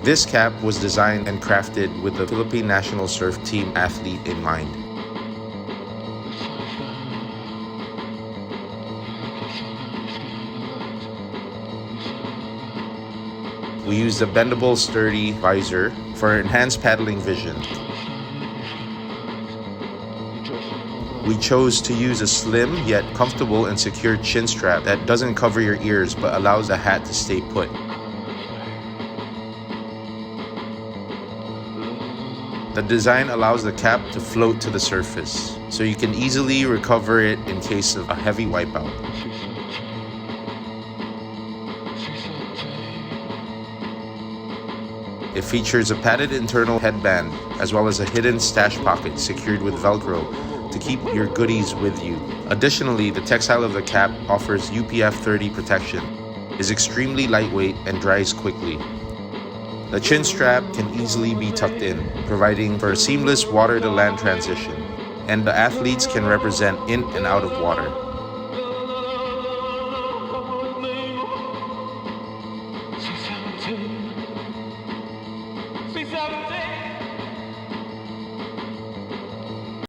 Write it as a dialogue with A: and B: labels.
A: This cap was designed and crafted with the Philippine national surf team athlete in mind. We used a bendable, sturdy visor for enhanced paddling vision. We chose to use a slim yet comfortable and secure chin strap that doesn't cover your ears but allows the hat to stay put. The design allows the cap to float to the surface, so you can easily recover it in case of a heavy wipeout. It features a padded internal headband as well as a hidden stash pocket secured with Velcro to keep your goodies with you. Additionally, the textile of the cap offers UPF 30 protection, is extremely lightweight and dries quickly. The chin strap can easily be tucked in, providing for a seamless water-to-land transition, and the athletes can represent in and out of water.